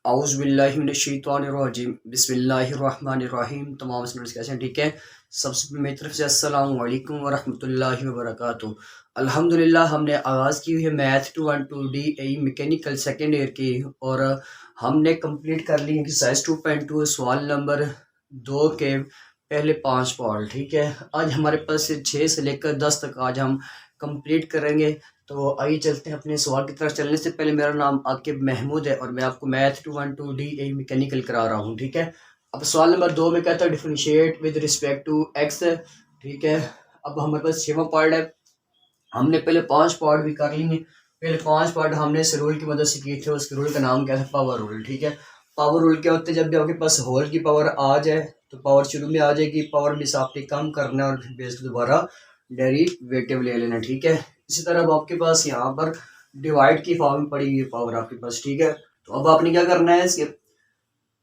औज़ुबिल्लाहिमिनश्शैतानिर्रजीम बिस्मिल्लाहिर्रहमानिर्रहीम। तमाम स्टूडेंट्स कैसे हैं? ठीक है। सबसे मेरी तरफ से अस्सलाम वालेकुम वरहमतुल्लाहि वबरकातुहू। अल्हम्दुलिल्लाह हमने आगाज़ की हुई है math 212 D mechanical second year की, और हमने कंप्लीट कर ली एक्सरसाइज 2.2 सवाल नंबर 2 के पहले 5 पार्ट। ठीक है। आज हमारे पास 6 से लेकर 10 तक आज हम कंप्लीट करेंगे। तो आइए चलते हैं अपने सवाल की तरफ। चलने से पहले मेरा नाम आकिब महमूद है और मैं आपको मैथ 212 डी मैकेनिकल करा रहा हूँ। ठीक है। अब सवाल नंबर 2 में कहता है differentiate with respect to x. ठीक है। अब हमारे पास 6वां पार्ट है। हमने पहले 5 पार्ट भी कर लेंगे। पहले 5 पार्ट हमने इस रूल की मदद से किए थे। उसके रूल का नाम क्या था? Power rule. ठीक है। पावर रूल क्या होते हैं? जब भी आपके पास होल की पावर आ जाए तो पावर शुरू में आ जाएगी, पावर में से आपने कम करना है और फिर बेस दोबारा डेरिवेटिव ले लेना। ठीक है। इसी तरह अब आपके पास यहाँ पर डिवाइड की फॉर्म पड़ी हुई है पावर आपके पास। ठीक है। तो अब आपने क्या करना है, इसके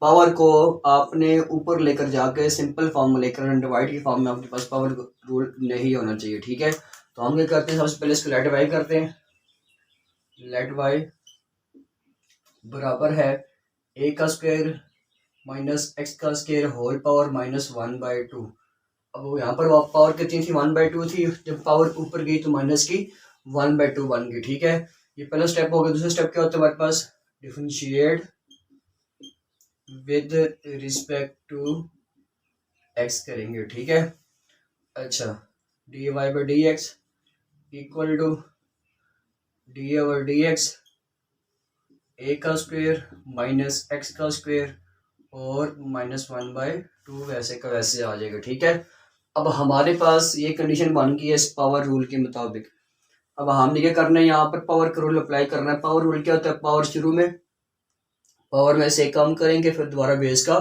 पावर को आपने ऊपर लेकर जाके सिंपल फॉर्म में लेकर डिवाइड की फॉर्म में आपके पास पावर रूल नहीं होना चाहिए। ठीक है। तो हम क्या करते हैं, सबसे पहले इसको लेट वाई करते हैं। लेट वाई बराबर है ए का स्क्वायर माइनस एक्स का स्क्वायर होल पावर -1/2। अब यहाँ पर पावर कितनी थी? 1/2 थी। जब पावर ऊपर गई तो माइनस की 1/2 बन गई। ठीक है। ये पहला स्टेप हो गया। दूसरा स्टेप क्या होता है हमारे पास? Differentiate with respect to X करेंगे। ठीक है। अच्छा, D Y by D x equal to D over D X A का स्क्वायर माइनस एक्स का स्क्वायर और -1/2 वैसे का वैसे आ जाएगा। ठीक है। अब हमारे पास ये कंडीशन बन गई है इस पावर रूल के मुताबिक। अब हमने क्या करना है, यहाँ पर पावर का रूल अप्लाई करना है। पावर रूल क्या होता है? पावर शुरू में पावर में से कम करेंगे, फिर दोबारा बेस का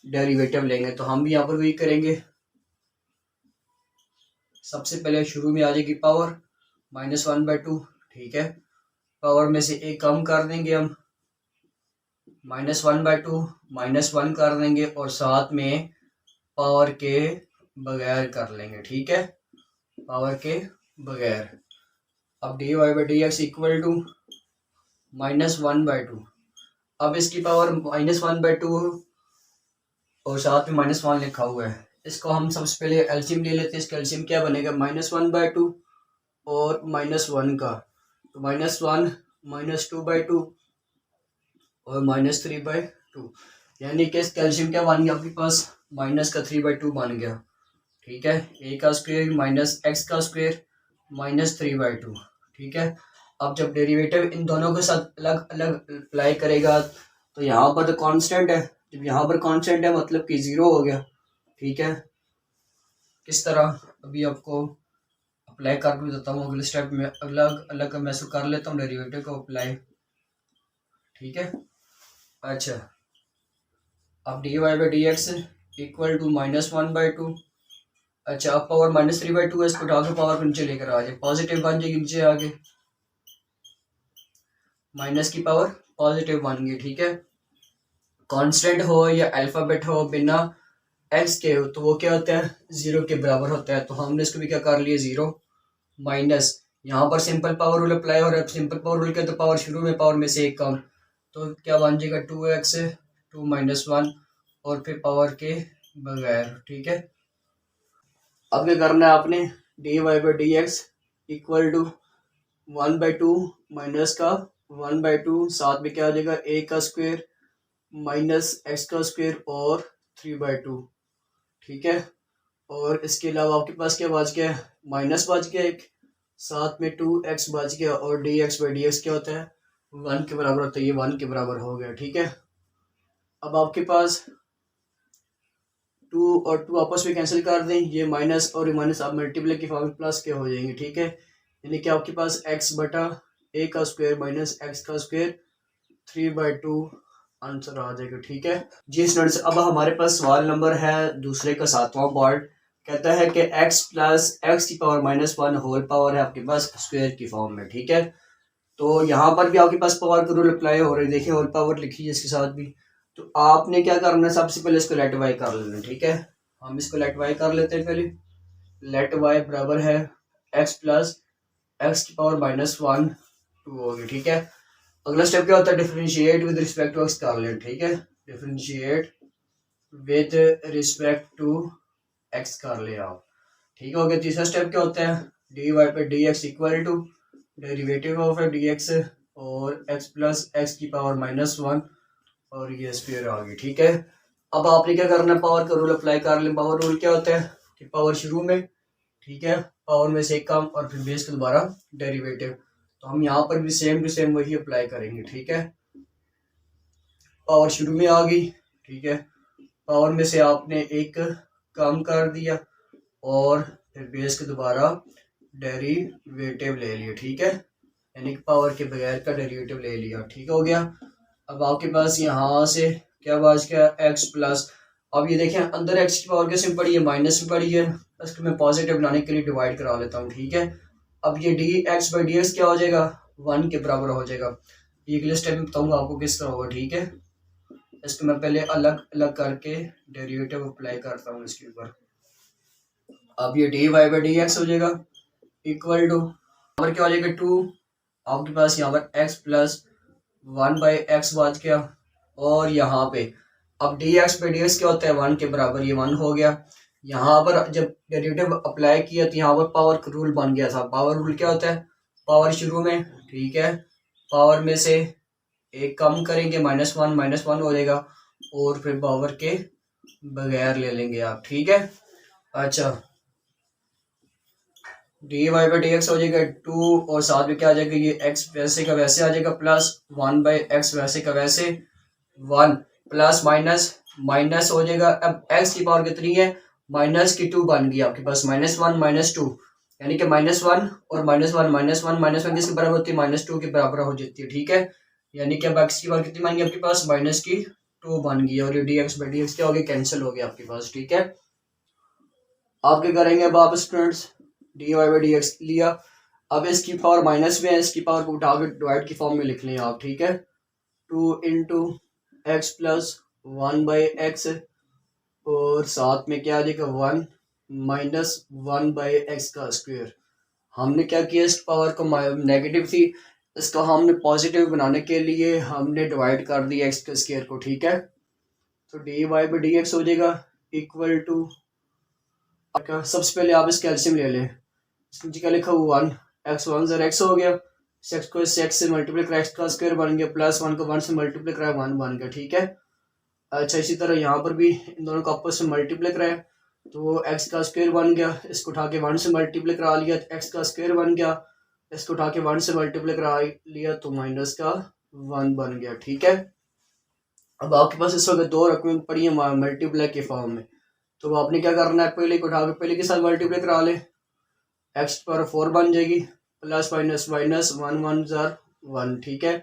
डेरिवेटिव लेंगे। तो हम भी यहाँ पर वही करेंगे। सबसे पहले शुरू में आ जाएगी पावर -1/2। ठीक है। पावर में से एक कम कर देंगे हम, -1/2 -1 कर देंगे और साथ में पावर के बगैर कर लेंगे। ठीक है। पावर के बगैर। अब d Y by D x equal to -1/2। अब इसकी पावर -1/2 और साथ में -1 लिखा हुआ है। इसको हम सबसे पहले एलसीएम ले लेते हैं। इसका एलसीएम क्या बनेगा? -1/2 और -1 का, तो -1 -2/2 और -3/2, यानी कि इसका एलसीएम क्या बन गया आपके पास? -3/2 बन गया। ठीक है। ए का स्क्वायर माइनस एक्स का स्क्वायर -3/2। ठीक है। अब जब डेरिवेटिव इन दोनों के साथ अलग अलग अप्लाई करेगा तो यहाँ पर तो कांस्टेंट है। जब यहाँ पर कांस्टेंट है मतलब कि 0 हो गया। ठीक है। किस तरह अभी आपको अप्लाई कर देता हूँ अगले स्टेप में। अलग अलग मैं इसको कर लेता हूँ डेरिवेटिव को अप्लाई। ठीक है। अच्छा, अब d Y by D x equal to -1/2। अच्छा, अब पावर -3/2 है, इसको उठा के पावर को नीचे लेकर आ जाए, पॉजिटिव बन जाएगी नीचे आगे, माइनस की पावर पॉजिटिव बन गई। ठीक है। कांस्टेंट हो या अल्फाबेट हो बिना एक्स के हो तो वो क्या होता है? 0 के बराबर होता है। तो हमने इसको भी क्या कर लिया? 0 माइनस, यहाँ पर सिंपल पावर रूल अप्लाई हो रहा है। सिंपल पावर रूल क्या? तो पावर शुरू में पावर में से एक कम, तो क्या बन जाएगा? 2x 2 -1 और फिर पावर के बगैर। ठीक है। अब क्या करना है आपने? D Y by D x equal to 1/2 minus का 1/2, साथ में क्या आ जाएगा? ए का स्क्वायर माइनस एक्स का स्क्वायर और 3/2। ठीक है। और इसके अलावा आपके पास क्या बच गया? माइनस बच गया एक, साथ में 2x बच गया और dx बाई डी एक्स क्या होता है? 1 के बराबर होता है। ये 1 के बराबर हो गया। ठीक है। अब आपके पास 2 और 2 आपस में कैंसिल कर दें, ये माइनस और ये माइनस आप मल्टीप्लाई की फॉर्म प्लस के हो जाएंगे। ठीक है। यानी कि आपके पास x बटा a का स्क्वायर माइनस एक्स का स्क्वायर 3/2 आंसर आ जाएगा। ठीक है जी स्टूडेंट्स। अब हमारे पास सवाल नंबर है दूसरे का 7वां पार्ट। कहता है कि x प्लस एक्स की पावर -1 होल पावर है आपके पास स्क्वायर की फॉर्म में। ठीक है। तो यहाँ पर भी आपके पास पावर का रूल अप्लाई हो रहा है। देखिए होल पावर लिखी है इसके साथ भी। तो आपने क्या करना है? सबसे पहले इसको लेट वाई कर लेना। ठीक है। हम इसको लेट वाई कर लेते हैं पहले। लेट वाई बराबर है x प्लस एक्स की पावर -1 2 होगी। ठीक है। अगला स्टेप क्या होता है, differentiate with respect to x कर लें, ठीक है, differentiate with respect to x कर ले आप, ठीक हो गया। तीसरा स्टेप क्या होता है, डी वाई पे d x equal to derivative of d x और एक्स प्लस एक्स की पावर -1 और ये स्क्वायर आ गई, ठीक है। अब आपने क्या करना है, पावर का रूल अप्लाई कर लें। पावर रूल क्या होता है कि पावर शुरू में, ठीक है, पावर में से एक कम और फिर बेस के दोबारा डेरिवेटिव, तो हम यहाँ पर भी सेम टू सेम वही अप्लाई करेंगे, ठीक है। पावर शुरू में आ गई, ठीक है, पावर में से आपने एक कम कर दिया और फिर बेस के दोबारा डेरिवेटिव ले लिया, ठीक है, यानी कि पावर के बगैर का डेरिवेटिव ले लिया, ठीक हो गया। अब आपके पास यहाँ से क्या बच गया, एक्स प्लस, अब ये देखें अंदर एक्स की पावर कैसे पड़ी है, माइनस में पड़ी है, इसको मैं पॉजिटिव बनाने के लिए डिवाइड करा लेता हूँ, ठीक है। अब ये D x by D x क्या हो जाएगा, 1 के बराबर हो जाएगा। ये अगले स्टेप में बताऊंगा आपको किस तरह होगा, ठीक है। इसको मैं पहले अलग अलग करके डेरिवेटिव अप्लाई करता हूँ इसके ऊपर। अब ये d Y by D x हो जाएगा इक्वल टू, यहाँ पर क्या हो जाएगा 2, आपके पास यहाँ पर एक्स प्लस 1 बाई एक्स बच गया, और यहाँ पे अब D x by D x क्या होता है, 1 के बराबर, ये 1 हो गया। यहाँ पर जब डेरिवेटिव अप्लाई किया तो यहाँ पर पावर का रूल बन गया था। पावर रूल क्या होता है, पावर शुरू में, ठीक है, पावर में से एक कम करेंगे, -1 हो जाएगा, और फिर पावर के बगैर ले लेंगे आप, ठीक है। अच्छा, D Y by D x हो जाएगा 2, और साथ में क्या आ जाएगा, ये एक्स वैसे का वैसे आ जाएगा, प्लस 1 बाई एक्स वैसे का वैसे 1, प्लस माइनस माइनस हो जाएगा। अब एक्स की पावर कितनी है, -2 बन गई आपके पास, -1 -2, यानी कि -1 और -1 किसके बराबर होती है, -2 के बराबर हो जाती है, ठीक है। यानी कि अब एक्स की पावर कितनी बन गई आपके पास, -2 बन गई, और ये D x by D x क्या हो गया, कैंसिल हो गया आपके पास, ठीक है। आप क्या करेंगे, अब आप students d Y by D x लिया, अब इसकी पावर माइनस में है, इसकी पावर को उठा के डिवाइड की फॉर्म में लिख लें आप, ठीक है। 2 into x plus 1 by x, और साथ में क्या आ जाएगा 1 -1 बाई एक्स का स्क्वायर। हमने क्या किया, इस पावर को नेगेटिव थी, इसको हमने पॉजिटिव बनाने के लिए हमने डिवाइड कर दिया एक्स के स्क्वायर को, ठीक है। तो d Y by D x हो जाएगा इक्वल टू, सबसे पहले आप इसका एलसीएम ले लें, इसमें क्या लिखा हुआ 1, एक्स 1 ज़रा एक्स हो गया, एक्स को एक्स से मल्टीप्लाई करा, एक्स का स्क्वायर बन गया, प्लस 1 को 1 से मल्टीप्लाई करा, 1 बन गया, ठीक है। अच्छा, इसी तरह यहाँ पर भी इन दोनों को आपस में मल्टीप्लाई कराया तो एक्स का स्क्वायर बन गया, इसको उठा के 1 से मल्टीप्लाई करा लिया, एक्स का स्क्वायर बन गया, इसको उठा के 1 से मल्टीप्लाई करा लिया तो माइनस का 1 बन गया, ठीक है। अब आपके पास इस वक्त दो रकमें पड़ी है मल्टीप्लाई के फॉर्म में, तो आपने क्या करना है, पहले को उठा के पहले के साथ मल्टीप्लाई करा ले, एक्स पर 4 बन जाएगी, प्लस माइनस माइनस 1 1 जार 1, ठीक है,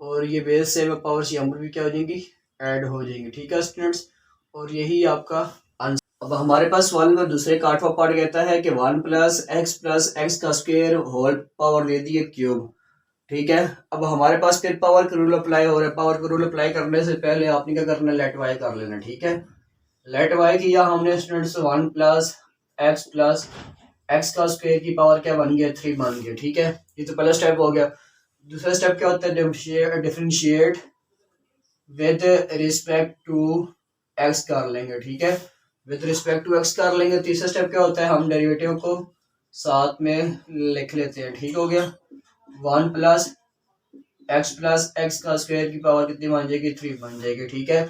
और ये बेस से पावर से यहाँ पर भी क्या हो जाएंगी, ऐड हो जाएंगी, ठीक है स्टूडेंट्स, और यही आपका आंसर। अब हमारे पास सवाल में दूसरे का 8वां पार्ट कहता है कि 1 प्लस एक्स का स्क्वायर होल पावर दे दिए क्यूब, ठीक है। अब हमारे पास फिर पावर का रूल अप्लाई हो रहा है, पावर का रूल अप्लाई करने से पहले आपने क्या करना है, लेट वाई कर लेना, ठीक है। लेट वाई किया हमने स्टूडेंट्स, 1 प्लस एक्स का स्क्वायर की पावर क्या बन गया, 3 बन गया, ठीक है। ये तो पहला स्टेप हो गया। दूसरा स्टेप क्या होता है, differentiate with respect to x कर लेंगे, ठीक है, विद रिस्पेक्ट टू एक्स कर लेंगे। तीसरा स्टेप क्या होता है, हम डेरिवेटिव को साथ में लिख लेते हैं, ठीक हो गया। 1 प्लस एक्स का स्क्वायर की पावर कितनी बन जाएगी, 3 बन जाएगी, ठीक है।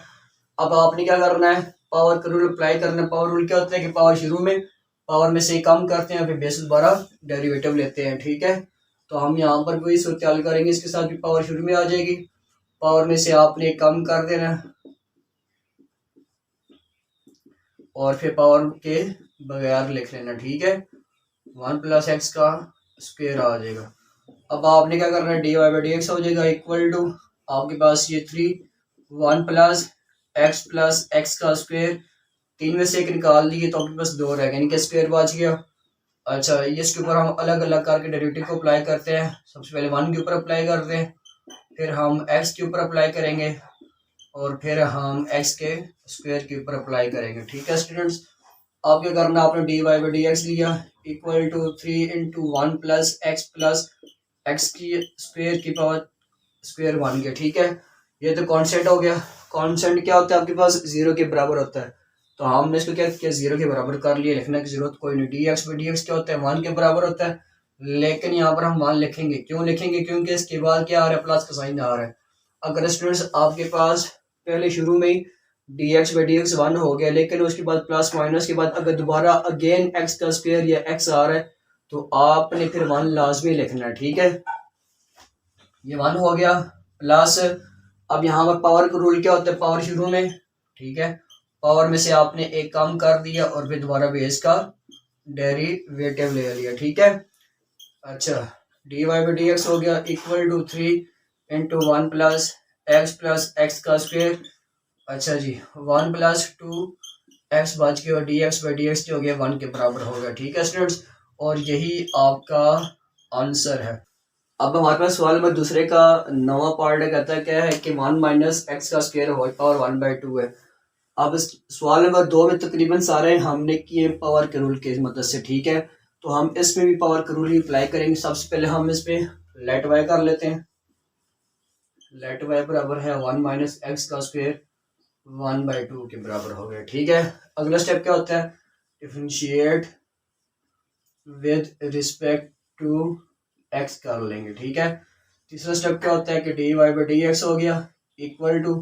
अब आपने क्या करना है, पावर का रूल अप्लाई करना है। पावर रूल क्या होता है कि पावर शुरू में, पावर में से कम करते हैं, फिर बेस दोबारा डेरिवेटिव लेते हैं, ठीक है। तो हम यहाँ पर वही सूरत हाल करेंगे, इसके साथ भी पावर शुरू में आ जाएगी, पावर में से आपने कम कर देना और फिर पावर के बगैर लिख लेना, ठीक है। 1 प्लस एक्स का स्क्वायर आ जाएगा। अब आपने क्या करना है, d Y by D x हो जाएगा इक्वल टू, आपके पास ये 3, 1 प्लस एक्स का स्क्वायर, 3 में से एक निकाल दिए तो आपके पास 2 रह गए, यानी कि स्क्वायर बच गया। अच्छा, ये इसके ऊपर हम अलग अलग करके डेरिवेटिव को अप्लाई करते हैं। सबसे पहले 1 के ऊपर अप्लाई करते हैं, फिर हम एक्स के ऊपर अप्लाई करेंगे, और फिर हम एक्स के स्क्वायर के ऊपर अप्लाई करेंगे, ठीक है स्टूडेंट्स। आप क्या करना, आपने D Y by D x लिया equal to 3 into 1 plus x की स्क्वायर की पावर स्क्वायर बन गया, ठीक है। ये तो कांस्टेंट हो गया। कांस्टेंट क्या होता है आपके पास, 0 के बराबर होता है, तो हमने इसको क्या किया, 0 के बराबर कर लिया, लिखने की जरूरत कोई नहीं। D x by D x क्या होता है, 1 के बराबर होता है, लेकिन यहाँ पर हम 1 लिखेंगे, क्यों लिखेंगे, क्योंकि इसके बाद क्या आ रहा है, प्लस का साइन आ रहा है। अगर स्टूडेंट्स आपके पास पहले शुरू में ही D x by D X 1 हो गया, लेकिन उसके बाद प्लस माइनस के बाद अगर दोबारा अगेन एक्स का स्क्वायर या एक्स आ रहा है, तो आपने फिर 1 लाजमी लिखना है, ठीक है। ये 1 हो गया प्लस, अब यहाँ पर पावर का रूल क्या होता है, पावर शुरू में, ठीक है, पावर में से आपने एक कम कर दिया और फिर दोबारा बेस का डेरिवेटिव ले लिया, ठीक है। अच्छा, D Y by D x हो गया equal to 3 into 1 plus x का स्क्वायर। अच्छा जी, 1 प्लस 2 एक्स बच गया और d x by D x जो हो गया 1 के बराबर हो गया, ठीक है स्टूडेंट्स, और यही आपका आंसर है। अब हमारे पास सवाल नंबर दूसरे का नवा पार्ट है, कहता है क्या है कि 1 माइनस एक्स का स्क्वायर होल पावर 1/2 है। अब इस सवाल नंबर 2 में तकरीबन सारे हमने किए पावर के रूल की मदद से, ठीक है, तो हम इसमें भी पावर का रूल ही अप्लाई करेंगे। सबसे पहले हम इस पे लेट वाई कर लेते हैं। लेट वाई बराबर है 1 माइनस एक्स का स्क्वायर 1/2 के बराबर हो गया, ठीक है। अगला स्टेप क्या होता है, differentiate with respect to x कर लेंगे, ठीक है। तीसरा स्टेप क्या होता है कि d Y by D x हो गया equal to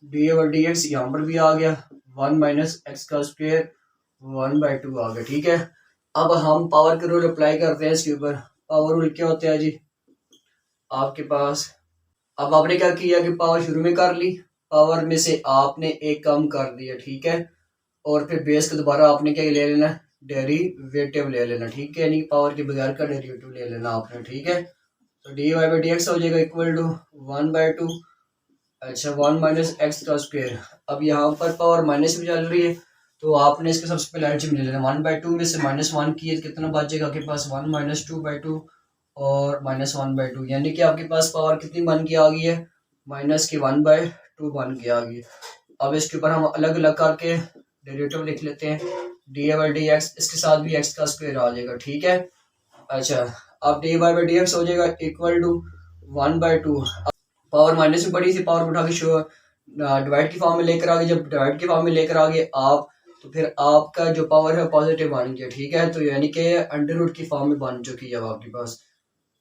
d by D x, यहाँ पर भी आ गया 1 माइनस एक्स का स्क्वायर 1/2 आ गया, ठीक है। अब हम पावर के रूल अप्लाई करते हैं इसके ऊपर। पावर रूल क्या होता है जी, आपके पास अब आपने क्या किया कि पावर शुरू में कर ली, पावर में से आपने एक कम कर दिया, ठीक है, और फिर बेस का दोबारा आपने क्या ले लेना, डेरिवेटिव ले लेना, ठीक है, यानी पावर के बगैर का डेरिवेटिव ले लेना आपने, ठीक है। तो d Y by D x हो जाएगा इक्वल टू 1/2, अच्छा 1 माइनस एक्स का स्क्वायर। अब यहाँ पर पावर माइनस में चल रही है, तो आपने इसके सबसे पहले एलसीएम ले लेना, 1/2 में से -1 किए तो कितना बच जाएगा आपके पास, 1 माइनस 2/2 और -1/2, यानी कि आपके पास पावर कितनी बन के आ गई है, माइनस की 1/2 बन के आ गई। अब इसके ऊपर हम अलग अलग करके डेरिवेटिव लिख लेते हैं, डी बाई डी एक्स, इसके साथ भी एक्स का स्क्वायर आ जाएगा, ठीक है। अच्छा, अब d Y by D x हो जाएगा इक्वल टू 1/2, पावर माइनस में पड़ी थी, पावर उठा के डिवाइड की फॉर्म में लेकर आ गए, जब डिवाइड की फॉर्म में लेकर आ गए आप, तो फिर आपका जो पावर है पॉजिटिव बन गया, ठीक है, तो यानी कि अंडर रूट की फॉर्म में बन चुकी है आपके पास।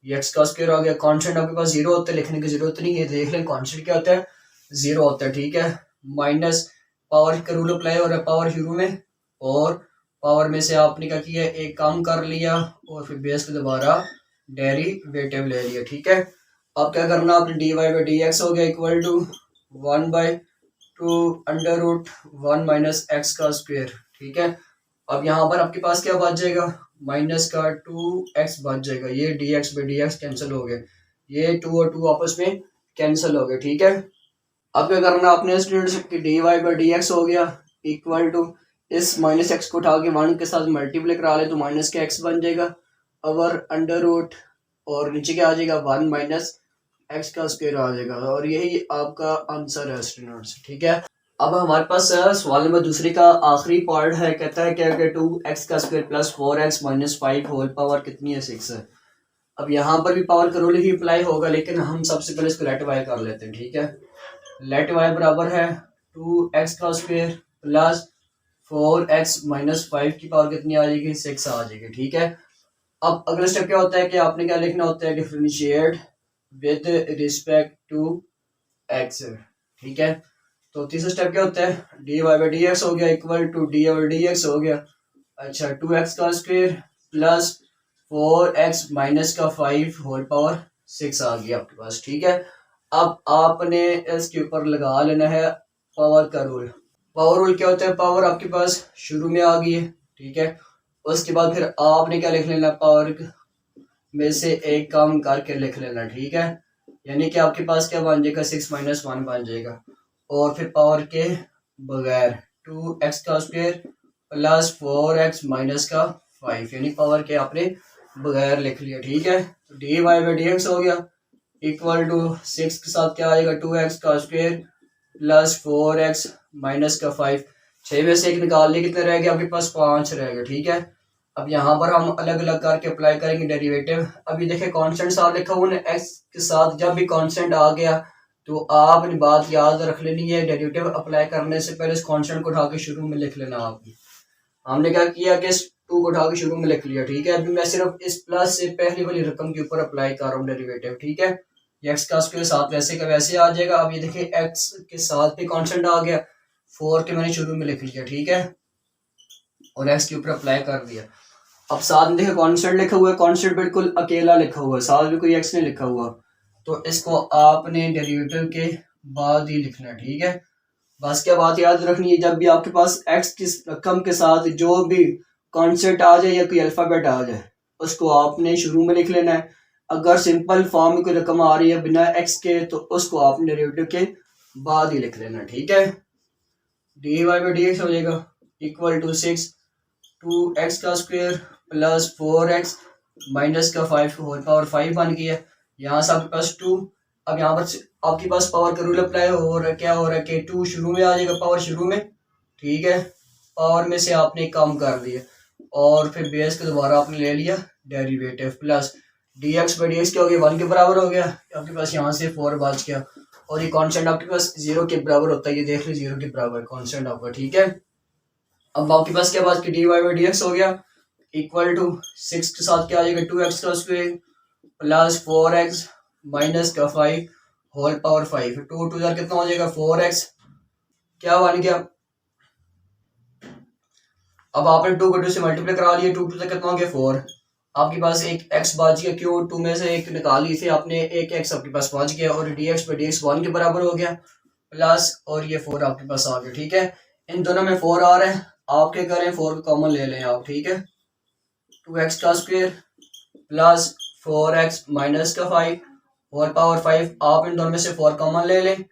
ये एक्स का स्क्वायर आ गया, कांस्टेंट आपके पास 0 होता है, लिखने की जरूरत नहीं है, देख लें कांस्टेंट क्या होता है, 0 होता है, ठीक है। माइनस पावर का रूल अप्लाई हो रहा है पावर शुरू में, और पावर में से आपने क्या किया, एक कम कर लिया और फिर बेस को दोबारा डेरिवेटिव ले लिया, ठीक है। अब क्या करना आपने, D Y by D x हो गया equal to 1/2 under root 1 minus x का स्क्वायर, ठीक है। अब यहाँ पर आपके पास क्या बच जाएगा, माइनस का 2x बच जाएगा, ये D x by D x cancel हो गया, ये 2 और 2 आपस में कैंसिल हो गए, ठीक है। अब क्या करना आपने स्टूडेंट्स कि d Y by D x हो गया इक्वल टू, इस माइनस एक्स को उठा के 1 के साथ मल्टीप्लाई करा ले तो माइनस का एक्स बन जाएगा, और अंडर रूट और नीचे क्या आ जाएगा, 1 माइनस एक्स का स्क्वायर आ जाएगा, और यही आपका आंसर है स्टूडेंट्स, ठीक है। अब हमारे पास सवाल नंबर दूसरे का आखिरी पार्ट है, कहता है क्या कि 2x का square plus 4x minus 5 whole power कितनी है, 6 है। अब यहाँ पर भी पावर का रूल ही अप्लाई होगा, लेकिन हम सबसे पहले इसको लेट वाई कर लेते हैं, ठीक है। लेट वाई बराबर है 2x का स्क्वायर प्लस 4x माइनस 5 की पावर कितनी आ जाएगी, 6 आ जाएगी, ठीक है। अब अगला स्टेप क्या होता है कि आपने क्या लिखना होता है, differentiate with respect to x, ठीक है। तो तीसरा स्टेप क्या होता है, d Y by D x हो गया equal to d y d x हो गया, अच्छा 2x का स्क्वायर प्लस 4x माइनस का 5 होल पावर 6 आ गया आपके पास, ठीक है। अब आपने इसके ऊपर लगा लेना है पावर का रूल। पावर रूल क्या होता है, पावर आपके पास शुरू में आ गई है, ठीक है, उसके बाद फिर आपने क्या लिख लेना, पावर में से एक कम करके लिख लेना, ठीक है, यानी कि आपके पास क्या बन जाएगा, 6 माइनस 1 बन जाएगा, और फिर पावर के बगैर 2x का स्क्वायर प्लस 4x माइनस का 5, यानी पावर के आपने बगैर लिख लिया, ठीक है। तो d Y by D x हो गया इक्वल टू 6 के साथ क्या आएगा, 2x का स्क्वायर प्लस 4x माइनस का 5, 6 में से एक निकाल लिया, कितने रह गए आपके पास, 5 रह गए, ठीक है। अब यहाँ पर हम अलग अलग करके अप्लाई करेंगे डेरिवेटिव। अभी देखिए कांस्टेंट साथ लिखा हुआ है एक्स के साथ, जब भी कांस्टेंट आ गया तो आपने बात याद रख लेनी है, डेरिवेटिव अप्लाई करने से पहले इस कांस्टेंट को उठा के शुरू में लिख लेना। आपने हमने क्या किया कि इस 2 को उठा के शुरू में लिख लिया, ठीक है। अभी मैं सिर्फ इस प्लस से पहली वाली रकम के ऊपर अप्लाई कर रहा हूँ डेरिवेटिव, ठीक है। एक्स का स्क्वायर साथ वैसे का वैसे आ जाएगा। अब ये देखिए एक्स के साथ भी कांस्टेंट आ गया, 4 के मैंने शुरू में लिख लिया, ठीक है, और एक्स के ऊपर अप्लाई कर दिया। अब साथ में देखिए कांस्टेंट लिखा हुआ है, कांस्टेंट बिल्कुल अकेला लिखा हुआ है, साथ में कोई एक्स नहीं लिखा हुआ, तो इसको आपने डेरिवेटिव के बाद ही लिखना है, ठीक है। बस क्या बात याद रखनी है, जब भी आपके पास एक्स की रकम के साथ जो भी कांस्टेंट आ जाए या कोई अल्फाबेट आ जाए उसको आपने शुरू में लिख लेना है। अगर सिंपल फॉर्म में कोई रकम आ रही है बिना एक्स के तो उसको आपने डेरिवेटिव के बाद ही लिख लेना, ठीक है। D Y by D x हो जाएगा इक्वल टू 6 2x का स्क्वायर प्लस 4x माइनस का 5 होल पावर 5 बन गया। यहाँ से आपके पास 2, अब यहाँ पर आपके पास पावर का रूल अप्लाई हो रहा है, क्या हो रहा है कि 2 शुरू में आ जाएगा, पावर शुरू में, ठीक है। पावर में से आपने कम कर दिया और फिर बेस का दोबारा आपने ले लिया derivative, plus dx by dx क्या हो गया, 1 के बराबर हो गया। आपके पास यहाँ से 4 बच गया और ये कांस्टेंट आपके पास 0 के बराबर होता है, ये देख लो 0 के बराबर कांस्टेंट आपका, ठीक है। अब आपके पास क्या बात की d Y by D x हो गया इक्वल टू 6 के साथ क्या आ जाएगा 2x का स्क्वायर प्लस 4x माइनस का 5 होल पावर 5, 2 2 कितना हो जाएगा 4x, क्या बन गया। अब आपने 2 को 2 से मल्टीप्लाई करा लिया, 2 2 कितना हो गया 4, आपके पास एक x बच गया, क्यों 2 में से एक निकाल ली थी आपने, एक x आपके पास बच गया और dx बाई dx 1 के बराबर हो गया प्लस और ये 4 आपके पास आ गया, ठीक है। इन दोनों में 4 आ रहे हैं, आप क्या करें 4 को कॉमन ले लें आप, ठीक है। 2x का स्क्वायर प्लस 4x माइनस का 5 होल पावर 5, आप इन दोनों में से 4 कॉमन ले लें।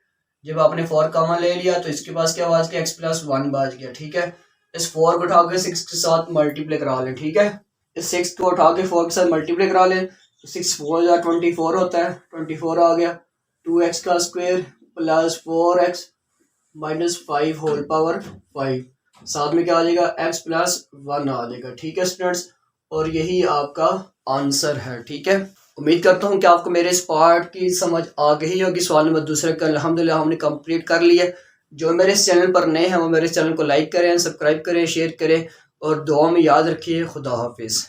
जब आपने 4 कॉमन ले लिया तो इसके पास क्या बच गया x प्लस 1 बच गया, ठीक है। इस 4 को उठा के 6 के साथ मल्टीप्लाई करा लें, ठीक है। इस 6 को उठा के 4 के साथ मल्टीप्लाई करा लें तो 6 4 24 होता है, 24 आ गया। 2x का square plus 4x minus 5 whole power 5, साथ में क्या आ जाएगा x प्लस 1 आ जाएगा, ठीक है स्टूडेंट्स। और यही आपका आंसर है, ठीक है। उम्मीद करता हूँ कि आपको मेरे इस पार्ट की समझ आ गई होगी। सवाल नंबर दूसरे का अल्हम्दुलिल्लाह हमने कंप्लीट कर लिया। जो मेरे इस चैनल पर नए हैं वो मेरे इस चैनल को लाइक करें, सब्सक्राइब करें, शेयर करें और दुआ में याद रखिए। खुदा हाफिज़।